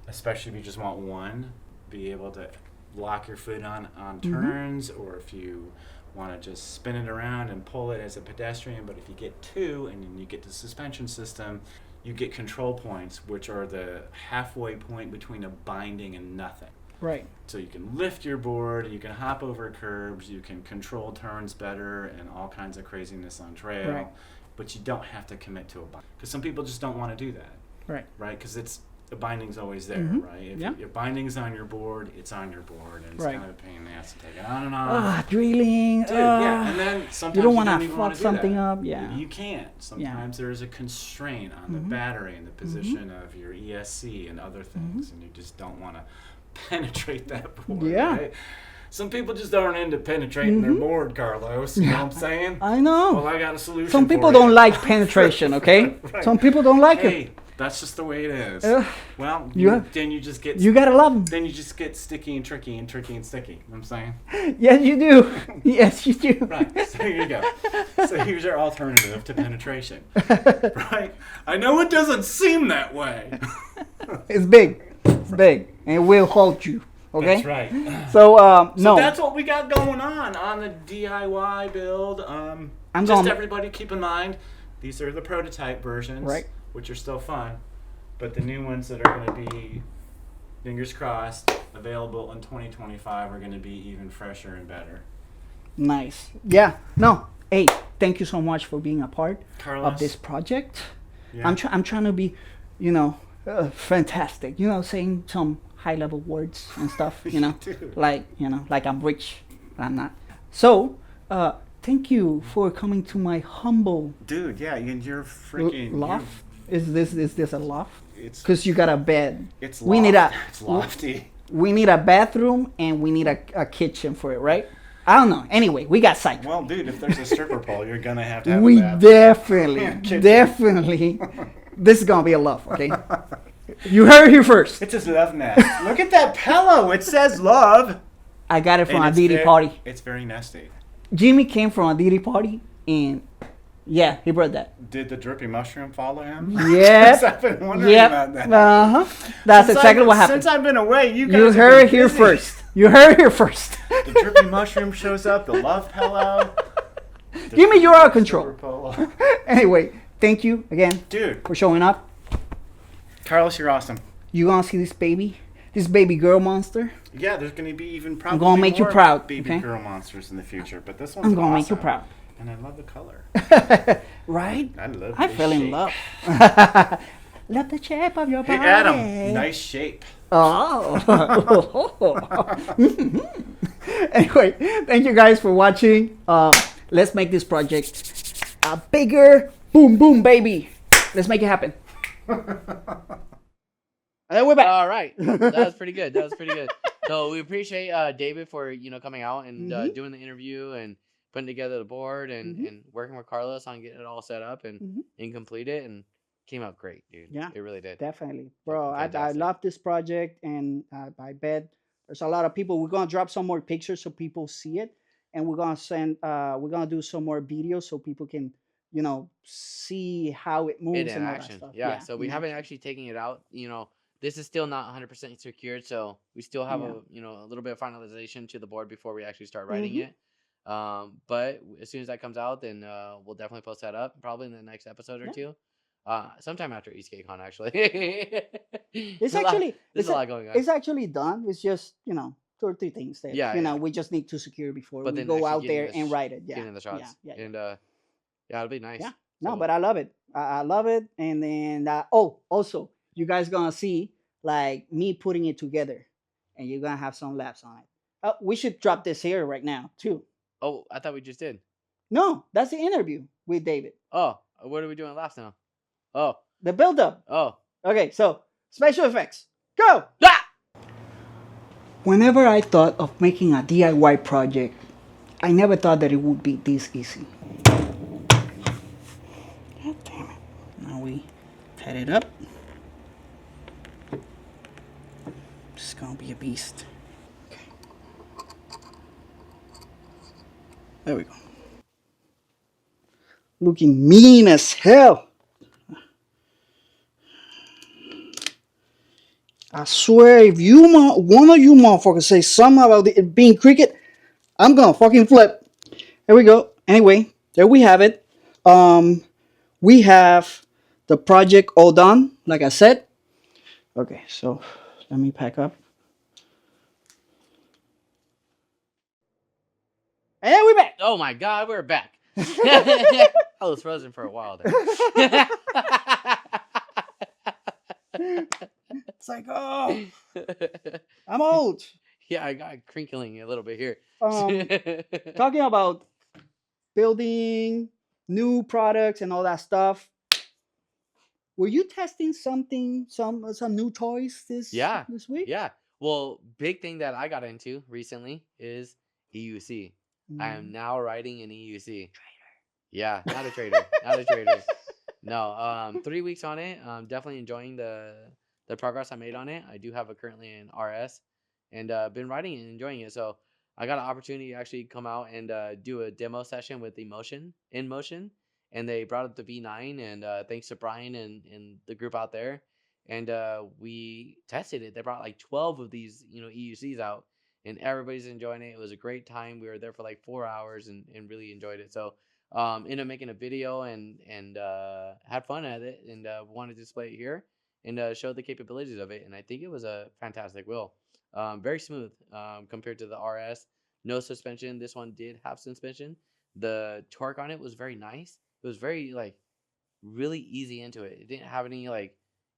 especially if you just want one, be able to lock your foot on turns, or if you want to just spin it around and pull it as a pedestrian. But if you get two and then you get the suspension system, you get control points, which are the halfway point between a binding and nothing. Right. So you can lift your board, you can hop over curbs, you can control turns better and all kinds of craziness on trail, Right. but you don't have to commit to a bind. Because some people just don't want to do that, Right. right? Because the binding's always there, Mhm. right? If Yeah. your binding's on your board, it's on your board, and it's Right. kind of a pain in the ass. has to take it on and off. Drilling. Dude, yeah, and then sometimes you don't want to even wanna fuck do something that. up. Yeah. You can't. Sometimes there is a constraint on the battery and the position of your ESC and other things, and you just don't want to penetrate that board. Yeah. Right? Some people just aren't into penetrating their board, Carlos. You know what I'm saying? I know. Well, I got a solution. Some people for don't you. like penetration, okay? Right. Some people don't like Hey, it. that's just the way it is. Well, you then you just get You gotta love them. then you just get sticky and tricky and tricky and sticky. You know what I'm saying? Yes, you do. Yes, you do. Right. So here you go. So here's your alternative to penetration. Right? I know it doesn't seem that way. It's big. It's big. And it will hold you. Okay? That's right. So, So no. that's what we got going on the DIY build. Everybody keep in mind, these are the prototype versions, Right. which are still fun, but the new ones that are going to be, fingers crossed, available in 2025 are going to be even fresher and better. Nice. Yeah. No. Hey, thank you so much for being a part Carlos, of this project. Yeah. I'm trying to be, fantastic. Saying some high-level words and stuff. Dude. like I'm rich. I'm not. So, thank you for coming to my humble Dude, yeah, you're freaking loft. Is this a loft? It's Because you got a bed. it's We need a it's lofty. we need a bathroom and we need a kitchen for it, right? I don't know. Anyway, we got sight. Well, dude, if there's a stripper pole, you're gonna have to have We a bath. definitely. This is gonna be a love, okay? You heard it here first. It's his love nest. Look at that pillow. It says love. I got it from And a it's Diddy party. It's very nesty. Jimmy came from a Diddy party, and yeah, he brought that. Did the drippy mushroom follow him? Yeah. I've been wondering Yep. about that. That's exactly what happened. Since I've been away, you guys You have heard been it here busy. first. You heard it here first. The drippy mushroom shows up. The love pillow. Jimmy, you're out of control. Stripper pole. Anyway, thank you again Dude, for showing up. Carlos, you're awesome. You gonna see this baby girl monster? Yeah, there's going to be even probably gonna make you more proud, baby okay? girl monsters in the future, but this one's I'm gonna make you awesome. proud. And I love the color. Right? I love I this fell in shape. love. Love the shape of your Hey, body. Adam, nice shape. Oh. Anyway, thank you guys for watching. Let's make this project a bigger boom boom baby. Let's make it happen. And then we're back. All right, that was pretty good. So we appreciate David for coming out and doing the interview and putting together the board and working with Carlos on getting it all set up and complete it, and came out great, dude. Yeah, it really did. Definitely, bro. I Fantastic. love this project, and I bet there's a lot of people. We're gonna drop some more pictures so people see it, and we're gonna do some more videos so people can see how it moves In and all action. that stuff. Yeah, so we in haven't action. actually taken it out. This is still not 100% secured, so we still have a little bit of finalization to the board before we actually start writing it. But as soon as that comes out, then we'll definitely post that up, probably in the next episode or two. Sometime after Esk8 actually. It's there's a lot going on. It's actually done. It's just 2 or 3 things that we just need to secure before But we then go actually out getting there the and write it. Yeah, Getting the shots. Yeah. And it'll be nice. Yeah. No, So- but I love it. I love it. And then also you guys gonna see like me putting it together, and you're gonna have some laughs on it. We should drop this here right now too. Oh, I thought we just did. No, that's the interview with David. Oh, what are we doing last now? Oh, The build up. oh. Okay, so special effects. Go! Ah! Whenever I thought of making a DIY project, I never thought that it would be this easy. God damn it. Now we cut it up. It's gonna be a beast. Okay. There we go. Looking mean as hell. I swear, if one of you motherfuckers say something about it being cricket, I'm gonna fucking flip. There we go. Anyway, there we have it. We have the project all done, like I said. Okay, so let me pack up. And we're back. Oh my God, we're back. I was frozen for a while there. It's like, oh, I'm old. Yeah, I got crinkling a little bit here. Talking about building new products and all that stuff. Were you testing something, some new toys this week? Yeah. Well, big thing that I got into recently is EUC. I am now writing an EUC. Yeah, not a trader. Not a trader. No, 3 weeks on it. I'm definitely enjoying the progress I made on it. I do have it currently in RS, and been writing it and enjoying it. So I got an opportunity to actually come out and do a demo session with Inmotion, and they brought up the V9, and thanks to Brian and the group out there, and we tested it. They brought like 12 of these, EUCs out, and everybody's enjoying it. It was a great time. We were there for like 4 hours and really enjoyed it. So ended up making a video and had fun at it, and wanted to display it here and show the capabilities of it. And I think it was a fantastic wheel. Very smooth compared to the RS. No suspension. This one did have suspension. The torque on it was very nice. It was very really easy into it. It didn't have any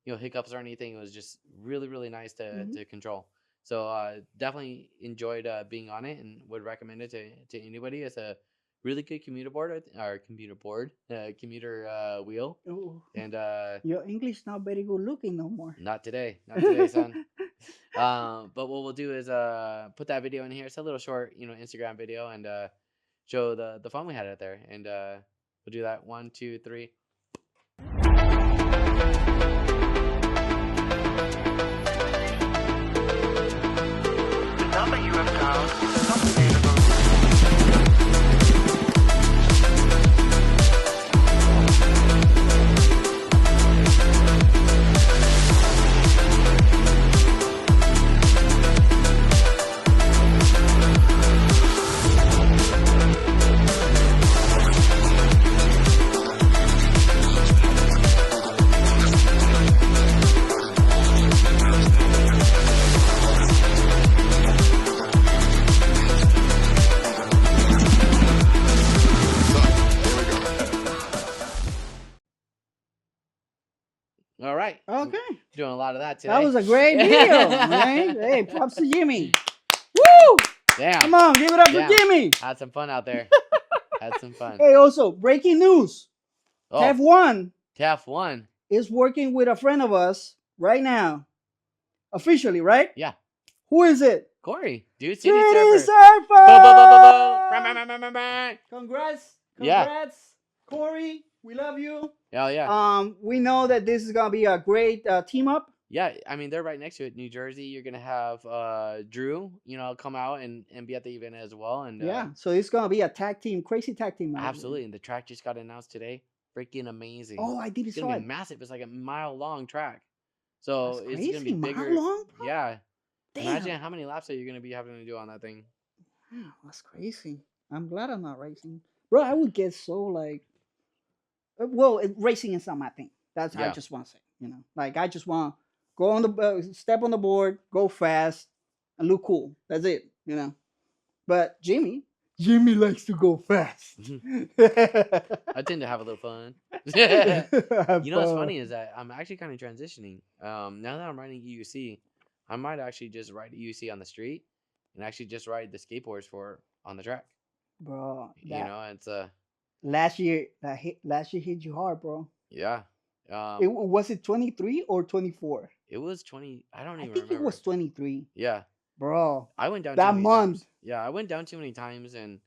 hiccups or anything. It was just really, really nice to control. So definitely enjoyed being on it, and would recommend it to anybody. It's a really good commuter wheel. Ooh. And your English not very good looking no more. Not today, son. But what we'll do is put that video in here. It's a little short, Instagram video, and show the fun we had out there. And we'll do that. 1, 2, 3. The number you have dialed is not available. All right. Okay. Doing a lot of that today. That was a great video, man. Hey, props to Jimmy. Woo! Damn. Come on, give it up for Jimmy. Had some fun out there. Had some fun. Hey, also, breaking news. Oh, TEF1 is working with a friend of us right now. Officially, right? Yeah. Who is it? Corey. Dude, City Surfer. Surfer! Congrats. Yeah. Corey. We love you. Oh, yeah. We know that this is gonna be a great team up. Yeah, I mean, they're right next to it. New Jersey, you're going to have Drew, come out and be at the event as well. And yeah, so it's going to be a crazy tag team. Absolutely. And the track just got announced today. Freaking amazing. Oh, I did It's saw going to it. be massive. It's like a mile-long track. So That's it's going to be bigger. Mile long, bro? Yeah. Damn. Imagine how many laps are you going to be having to do on that thing. Wow, that's crazy. I'm glad I'm not racing. Bro, I would get so racing is not my thing. That's I just want to say, I just want to go on the step on the board, go fast, and look cool. That's it, But Jimmy likes to go fast. I tend to have a little fun. What's funny is that I'm actually kind of transitioning. Now that I'm riding EUC, I might actually just ride EUC on the street and actually just ride the skateboards on the track. Bro, it's last year hit you hard, bro. Yeah. Was it 23 or 24? It was 20. I don't even remember. It was 23. Yeah. Bro. I went down that month. Times. Yeah, I went down too many times, and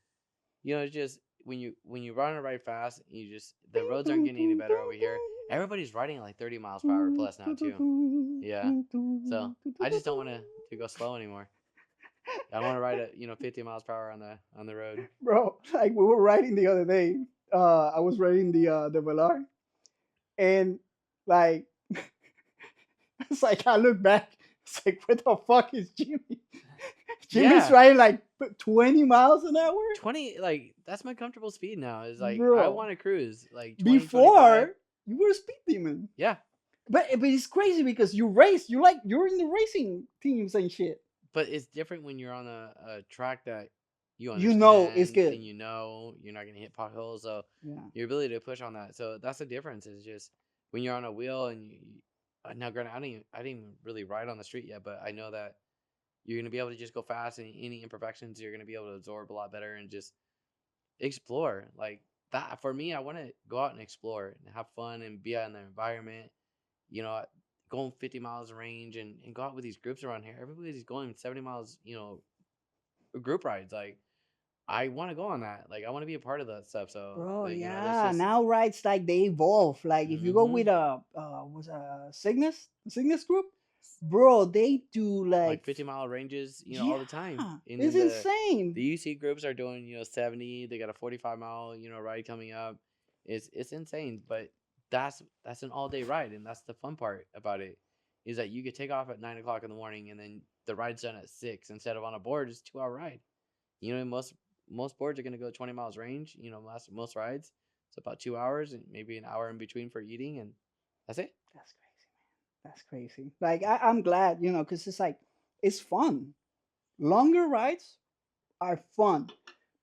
it's just when you run and ride fast, the roads aren't getting any better over here. Everybody's riding at like 30 miles per hour plus now too. Yeah. So I just don't want to go slow anymore. I want to ride at 50 miles per hour on the road. Bro, like we were riding the other day. I was riding the Velar, and like it's like I look back. It's like, where the fuck is Jimmy? Jimmy's riding like 20 miles an hour. 20, that's my comfortable speed now. Is like, bro, I want to cruise like 20, before 25. You were a speed demon. Yeah, but it's crazy because you race. You're in the racing teams and shit. But it's different when you're on a track that you it's good. And you're not gonna hit potholes. So yeah, your ability to push on that. So that's the difference. Is just when you're on a wheel and now, granted, I didn't even really ride on the street yet, but I know that you're gonna be able to just go fast, and any imperfections you're gonna be able to absorb a lot better and just explore. Like that for me, I want to go out and explore and have fun and be out in the environment. You know, going 50 miles range and go out with these groups around here. Everybody's going 70 miles. You know, group rides. Like I want to go on that. Like I want to be a part of that stuff. So, Bro, like, yeah. just... Now rides like they evolve. Like if you go with Cygnus group, bro, they do like 50-mile ranges, all the time. And it's insane. The UC groups are doing, 70. They got a 45-mile, ride coming up. It's insane, but that's an all-day ride, and that's the fun part about it, is that you could take off at 9 o'clock in the morning, and then the ride's done at 6 instead of on a board. It's a 2-hour ride. Most boards are going to go 20 miles range. Most rides, it's about 2 hours and maybe an hour in between for eating, and that's it. That's crazy, man. That's crazy. Like I'm glad, because it's like it's fun. Longer rides are fun,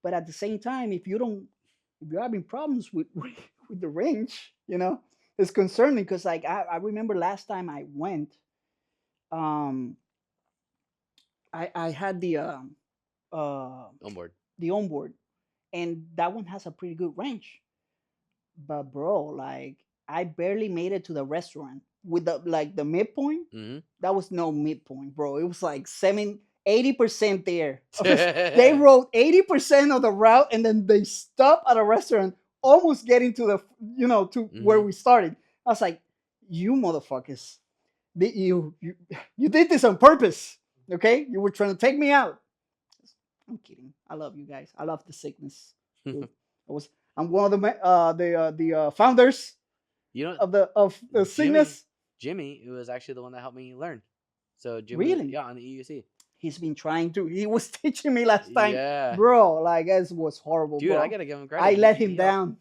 but at the same time, if you're having problems with the range, it's concerning. Because like I remember last time I went, I had the Onboard. the onboard, and that one has a pretty good range. But bro, like I barely made it to the restaurant with the midpoint. Mm-hmm. That was no midpoint, bro. It was like 80% there. They rode 80% of the route, and then they stopped at a restaurant, almost getting to the where we started. I was like, you motherfuckers, you did this on purpose, okay? You were trying to take me out. I'm kidding. I love you guys. I love the Cygnus. I'm one of the founders. Of the Cygnus. Jimmy, who was actually the one that helped me learn. So Jimmy, really? Yeah, on the EUC. He's been trying to. He was teaching me last time. Yeah. Bro, like it was horrible. Dude, bro. I gotta give him credit. I let him down.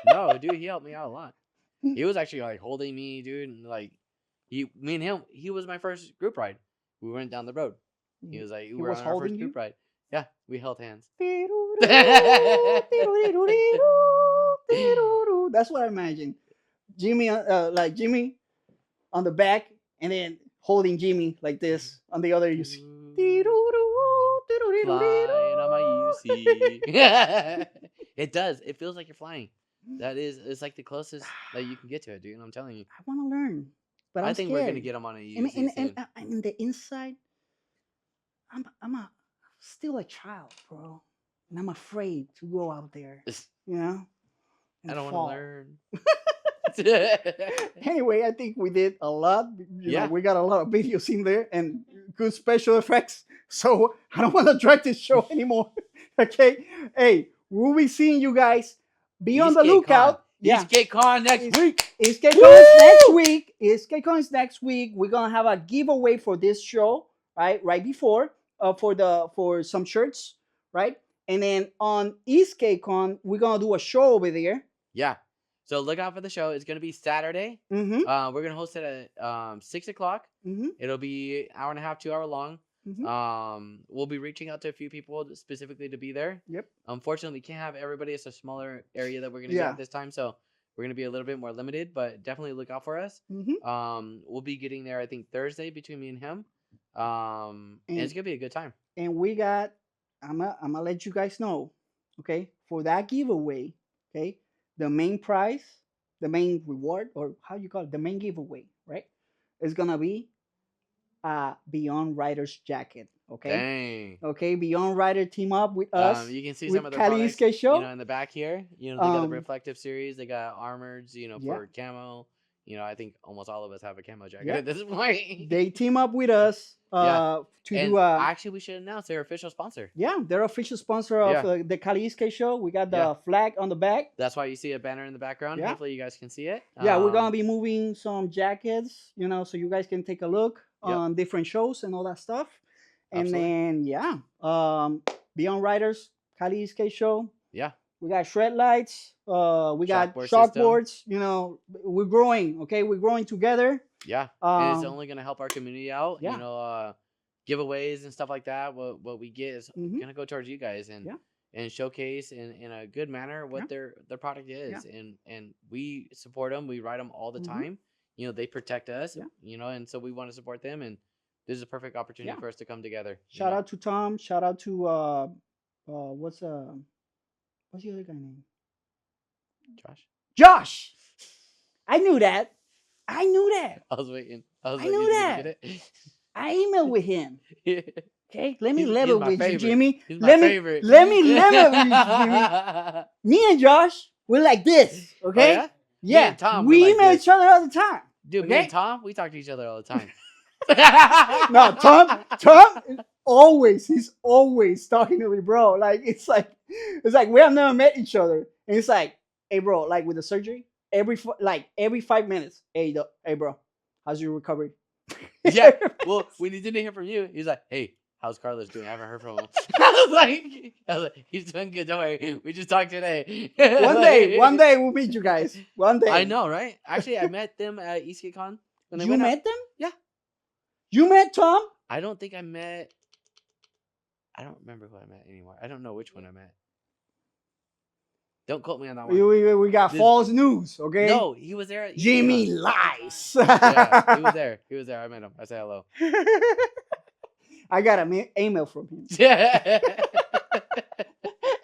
No, dude, he helped me out a lot. He was actually like holding me, dude, and like me and him, he was my first group ride. We went down the road. He was like, we were on our first group ride. Yeah, we held hands. That's what I imagine. Jimmy, like Jimmy on the back, and then holding Jimmy like this on the other. You see. Flying on my UC. It does. It feels like you're flying. It's like the closest that you can get to it, dude. I'm telling you. I want to learn, but I think we're gonna get them on a UC and in the inside, I'm still a child, bro, and I'm afraid to go out there. I don't want to learn. Anyway, I think we did a lot. You know, we got a lot of videos in there and good special effects. So I don't want to drag this show anymore. Okay. Hey, we'll be seeing you guys. Be on the lookout. Esk8 next week. Esk8 is next week. We're gonna have a giveaway for this show, right before for some shirts, right? And then on Esk8 we're gonna do a show over there. Yeah. So look out for the show. It's gonna be Saturday. Mm-hmm. We're gonna host it at 6 o'clock. Mm-hmm. It'll be hour and a half, 2 hour long. Mm-hmm. We'll be reaching out to a few people specifically to be there. Yep. Unfortunately, we can't have everybody. It's a smaller area that we're gonna do at this time, so we're gonna be a little bit more limited. But definitely look out for us. Mm-hmm. We'll be getting there, I think, Thursday between me and him. And it's gonna be a good time. And we got. I'm gonna let you guys know, okay? For that giveaway, okay, the main prize, the main reward, or how you call it, the main giveaway, right? Is gonna be Beyond Riders jacket. Okay. Dang. Okay, Beyond Rider team up with us. You can see some of the Cali Esk8 in the back here. They got the reflective series. They got armoreds, for camo. I think almost all of us have a camo jacket at this point. They team up with us actually, we should announce their official sponsor. Yeah, they're official sponsor of the Cali Esk8. We got the flag on the back. That's why you see a banner in the background. Yeah. Hopefully you guys can see it. Yeah, we're gonna be moving some jackets, so you guys can take a look on different shows and all that stuff. And then Beyond Riders, Cali Esk8. Yeah. We got shred lights. We got Shoc Boards. We're growing. Okay, we're growing together. Yeah, and it's only gonna help our community out. Yeah. Giveaways and stuff like that. What we get is gonna go towards you guys and showcase in a good manner what their product is. And we support them. We ride them all the time. They protect us. And so we want to support them, and This is a perfect opportunity Yeah. for us to come together. Shout out to Tom. Shout out to what's the other guy name? Josh. I knew that. I was waiting. I knew waiting that. to get it. I emailed with him. Okay, let me He's level my with you, favorite. Jimmy. He's my Let me favorite. let me level with you, Jimmy. Me and Josh, we're like this. Okay. Oh, yeah? Yeah. Me and Tom, we we're like email this. each other all the time. Dude, me Okay? and Tom, we talk to each other all the time. No, Tom is always, he's always talking to me, bro. Like it's like we have never met each other. And it's like, hey bro, like with the surgery, every 5 minutes, hey bro, how's your recovery? Yeah. Well, we didn't hear from you. He's like, hey, how's Carlos doing? I haven't heard from him. I was like, he's doing good. Don't worry. We just talked today. One day we'll meet you guys. One day. I know, right? Actually, I met them at Esk8 when they You went out. met them? Yeah. You met Tom? I don't think I met. I don't remember who I met anymore. I don't know which one I met. Don't quote me on that one. We got false news, okay? No, he was there. At Jimmy Esk8. lies. Yeah, he was there. He was there. I met him. I said hello. I got an email from him. Yeah.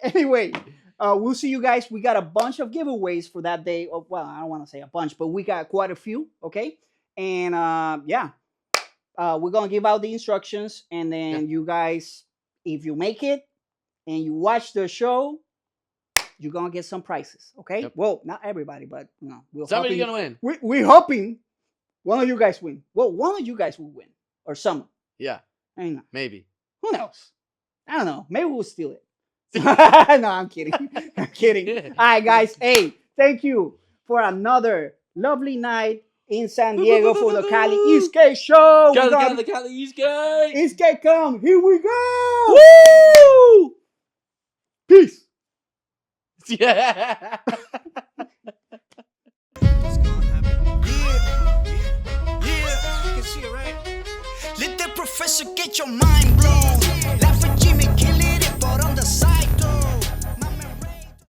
Anyway, we'll see you guys. We got a bunch of giveaways for that day. Oh, well, I don't want to say a bunch, but we got quite a few, okay? And yeah, we're going to give out the instructions. And then you guys, if you make it and you watch the show, you're going to get some prizes, okay? Yep. Well, not everybody, but we're Somebody's hoping, going to win. We're hoping one of you guys win. Well, one of you guys will win. Or some. Yeah. I mean, Maybe. who knows? I don't know. Maybe we'll steal it. No, I'm kidding. I'm kidding. All right, guys. Hey, thank you for another lovely night in San Diego for the Cali Esk8 show. Cali Esk8. Esk8 come. Here we go. Woo! Peace. Yeah. Yeah, you can see it, right? Let the professor get your mind blown.